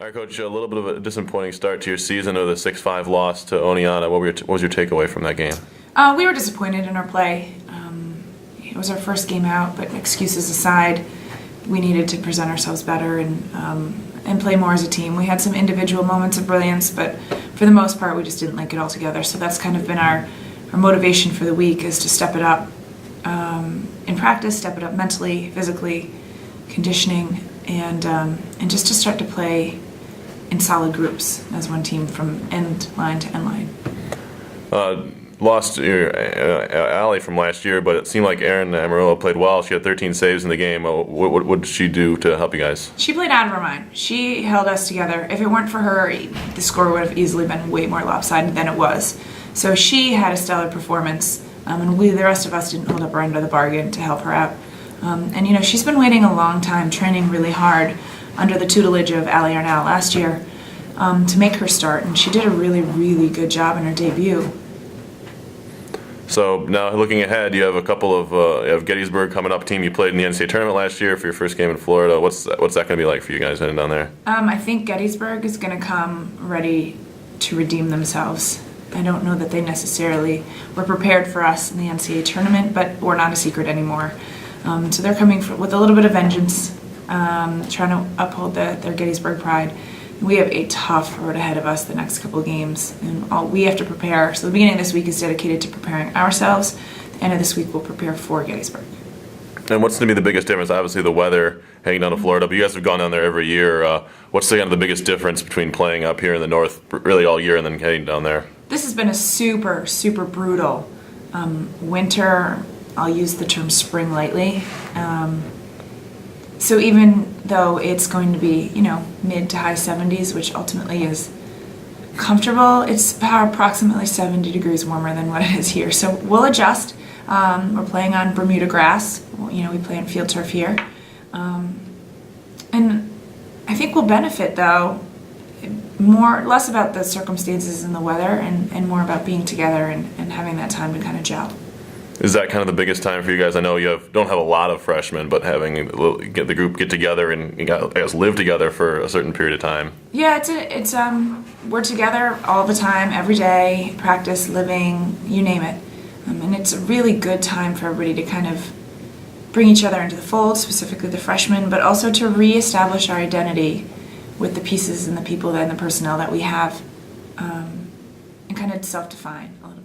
All right, Coach, a little bit of a disappointing start to your season with a 6-5 loss to Oneonta. What was your takeaway from that game? We were disappointed in our play. It was our first game out, but excuses aside, we needed to present ourselves better and play more as a team. We had some individual moments of brilliance, but for the most part, we just didn't link it all together. So that's kind of been our motivation for the week, is to step it up in practice, step it up mentally, physically, conditioning, and just to start to play in solid groups as one team from end line to end line. Lost your Allie from last year, but it seemed like Erin Amarillo played well. She had 13 saves in the game. What did she do to help you guys? She played out of her mind. She held us together. If it weren't for her, the score would have easily been way more lopsided than it was. So she had a stellar performance, and the rest of us didn't hold up our end of the bargain to help her out. And she's been waiting a long time, training really hard under the tutelage of Allie Arnall last year to make her start, and she did a really, really good job in her debut. So now looking ahead, you have a couple of you have Gettysburg coming up, team you played in the NCAA tournament last year for your first game in Florida. What's that going to be like for you guys heading down there? I think Gettysburg is going to come ready to redeem themselves. I don't know that they necessarily were prepared for us in the NCAA tournament, but we're not a secret anymore. So they're coming with a little bit of vengeance, trying to uphold their Gettysburg pride. We have a tough road ahead of us the next couple of games, and we have to prepare. So the beginning of this week is dedicated to preparing ourselves. The end of this week we'll prepare for Gettysburg. And what's going to be the biggest difference? Obviously the weather heading down to Florida, but you guys have gone down there every year. What's the biggest difference between playing up here in the north really all year and then heading down there? This has been a super, super brutal winter. I'll use the term spring lightly. So even though it's going to be, mid to high 70s, which ultimately is comfortable, it's about approximately 70 degrees warmer than what it is here. So we'll adjust. We're playing on Bermuda grass. We play on field turf here. And I think we'll benefit, though, less about the circumstances and the weather and more about being together and having that time to kind of gel. Is that kind of the biggest time for you guys? I know you don't have a lot of freshmen, but having the group get together and you guys live together for a certain period of time. Yeah, it's we're together all the time, every day, practice, living, you name it, and it's a really good time for everybody to kind of bring each other into the fold, specifically the freshmen, but also to reestablish our identity with the pieces and the people and the personnel that we have, and kind of self-define a little.